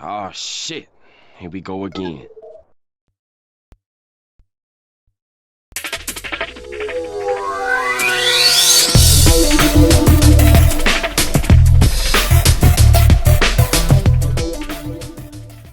Oh shit. Here we go again.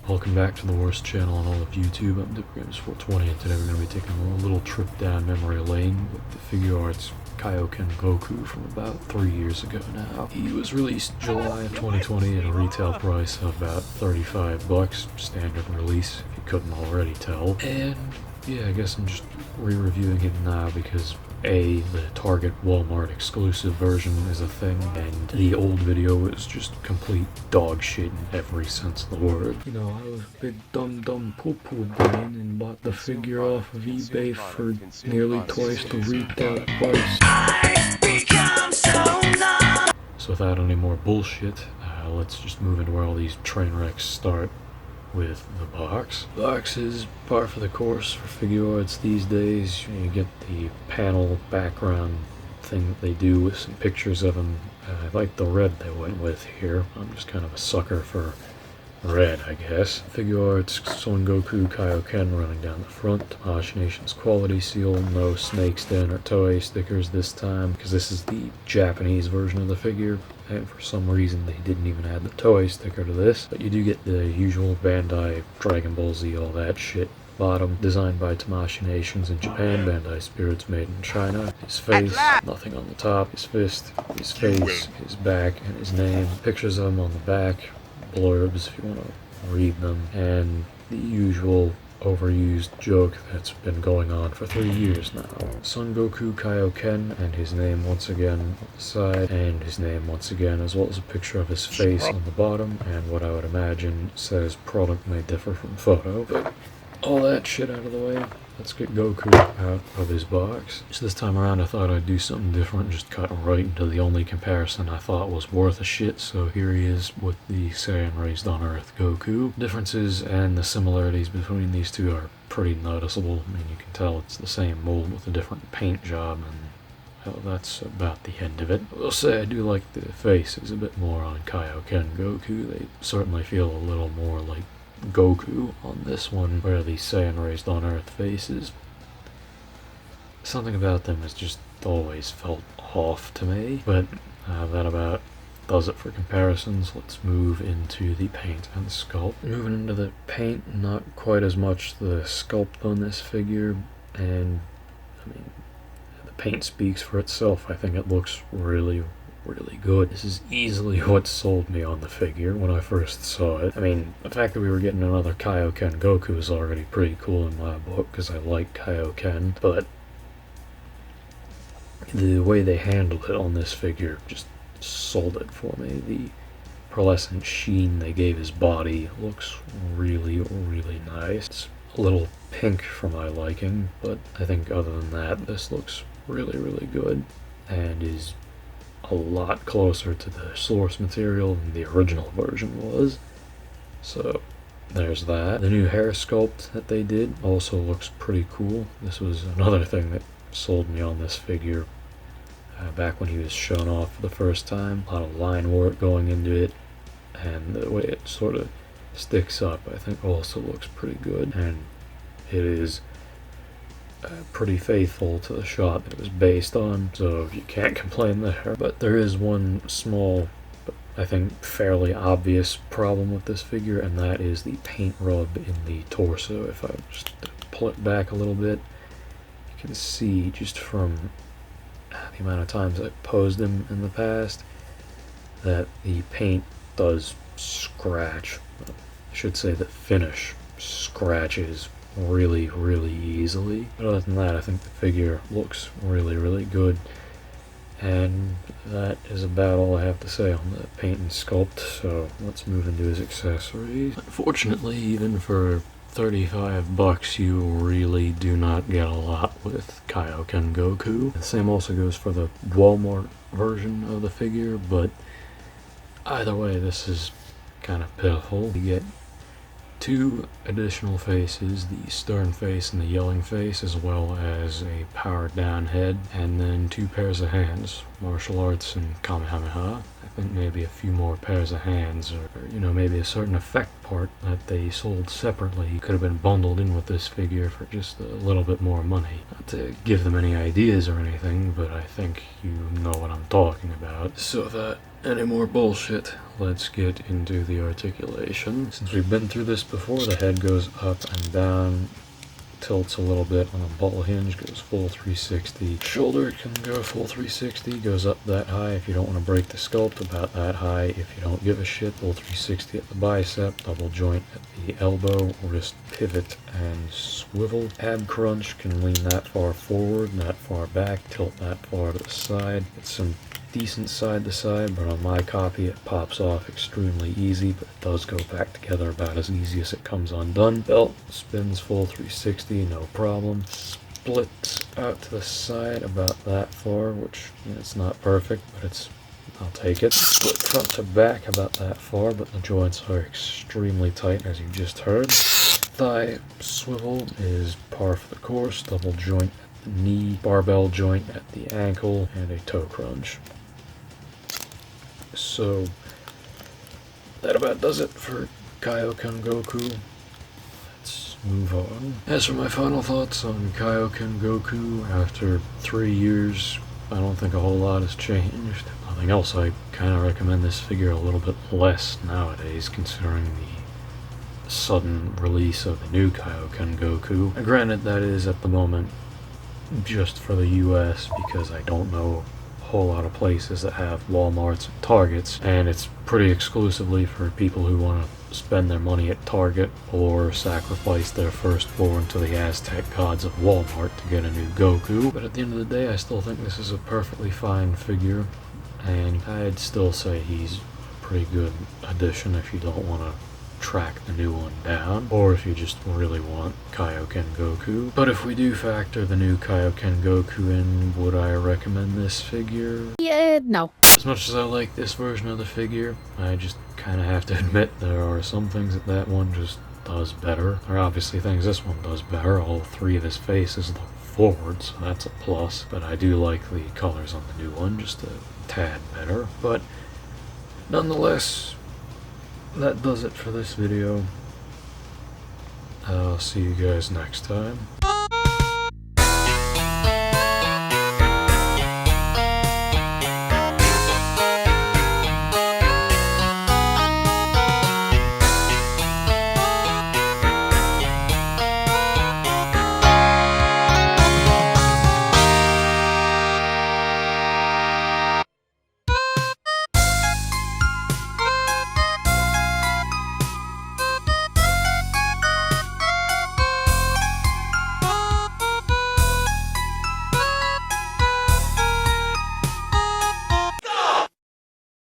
Welcome back to the worst channel on all of YouTube. I'm DipGames420 and today we're going to be taking a little trip down memory lane with the Figuarts Kaioken Goku from about 3 years ago now. He was released July of 2020 at a retail price of about $35, standard release if you couldn't already tell. And yeah, I guess I'm just re-reviewing it now because A, the Target Walmart exclusive version is a thing, and the old video was just complete dog shit in every sense of the word. You know, I was a big dumb poo-poo brain and bought the figure off of eBay for nearly twice the retail price. So without any more bullshit, let's just move into where all these train wrecks start. With the box. Box is par for the course for Figuarts these days. You get the panel background thing that they do with some pictures of them. I like the red they went with here. I'm just kind of a sucker for red, I guess. Figuarts, Son Goku Kaioken running down the front. Tomosh Nation's quality seal. No snakes den or Toei stickers this time because this is the Japanese version of the figure. And for some reason they didn't even add the Toei sticker to this. But you do get the usual Bandai, Dragon Ball Z, all that shit. Bottom, designed by Tomosh Nations in Japan, Bandai Spirits made in China. His face, nothing on the top. His fist, his face, his back, and his name. Pictures of him on the back. Blurbs if you want to read them. And the usual overused joke that's been going on for 3 years now. Son Goku Kaioken, and his name once again on the side, and his name once again, as well as a picture of his face on the bottom, and what I would imagine says product may differ from photo. But all that shit out of the way, let's get Goku out of his box. So this time around I thought I'd do something different, just cut right into the only comparison I thought was worth a shit, so here he is with the Saiyan Raised on Earth Goku. Differences and the similarities between these two are pretty noticeable. I mean, you can tell it's the same mold with a different paint job, and well, that's about the end of it. I will say I do like the faces a bit more on Kaioken Goku. They certainly feel a little more like Goku on this one, where the Saiyan Raised on Earth faces. Something about them has just always felt off to me, but that about does it for comparisons. Let's move into the paint and sculpt. Moving into the paint, not quite as much the sculpt on this figure, and I mean, the paint speaks for itself. I think it looks really good. This is easily what sold me on the figure when I first saw it. I mean, the fact that we were getting another Kaioken Goku is already pretty cool in my book, because I like Kaioken, but the way they handled it on this figure just sold it for me. The pearlescent sheen they gave his body looks really nice. It's a little pink for my liking, but I think other than that, this looks really good, and is a lot closer to the source material than the original version was. So there's that. The new hair sculpt that they did also looks pretty cool. This was another thing that sold me on this figure back when he was shown off for the first time. A lot of line work going into it, and the way it sort of sticks up I think also looks pretty good, and it is pretty faithful to the shot that it was based on, so you can't complain there. But there is one small, but I think fairly obvious problem with this figure, and that is the paint rub in the torso. If I just pull it back a little bit, you can see just from the amount of times I've posed him in the past that the paint does scratch. I should say that finish scratches really easily. But other than that, I think the figure looks really good, and that is about all I have to say on the paint and sculpt. So let's move into his accessories. Unfortunately, even for $35, you really do not get a lot with Kaioken Goku. The same also goes for the Walmart version of the figure, but either way, this is kind of pitiful. You get 2 additional faces, the stern face and the yelling face, as well as a powered down head, and then 2 pairs of hands, martial arts and Kamehameha. I think maybe a few more pairs of hands, or you know, maybe a certain effect part that they sold separately could have been bundled in with this figure for just a little bit more money. Not to give them any ideas or anything, but I think you know what I'm talking about. So without any more bullshit, let's get into the articulation. Since we've been through this before, the head goes up and down, tilts a little bit on a ball hinge, goes full 360. Shoulder can go full 360, goes up that high if you don't want to break the sculpt, about that high if you don't give a shit. Full 360 at the bicep, double joint at the elbow, wrist pivot and swivel. Ab crunch can lean that far forward, that far back, tilt that far to the side. It's some decent side to side, but on my copy it pops off extremely easy, but it does go back together about as easy as it comes undone. Belt spins full 360, no problem. Splits out to the side about that far, which it's not perfect, but I'll take it. Split front to back about that far, but the joints are extremely tight as you just heard. Thigh swivel is par for the course, double joint at the knee, barbell joint at the ankle, and a toe crunch. So that about does it for Kaioken Goku. Let's move on. As for my final thoughts on Kaioken Goku, after 3 years, I don't think a whole lot has changed. Nothing else, I kind of recommend this figure a little bit less nowadays, considering the sudden release of the new Kaioken Goku. And granted, that is at the moment just for the US, because I don't know whole lot of places that have Walmarts and Targets, and it's pretty exclusively for people who want to spend their money at Target or sacrifice their firstborn to the Aztec gods of Walmart to get a new Goku. But at the end of the day, I still think this is a perfectly fine figure, and I'd still say he's a pretty good addition if you don't want to track the new one down, or if you just really want Kaioken Goku. But if we do factor the new Kaioken Goku in, would I recommend this figure? Yeah, no. As much as I like this version of the figure, I just kind of have to admit there are some things that one just does better. There are obviously things this one does better. All three of his faces look forward, so that's a plus. But I do like the colors on the new one just a tad better. But nonetheless, that does it for this video. I'll see you guys next time.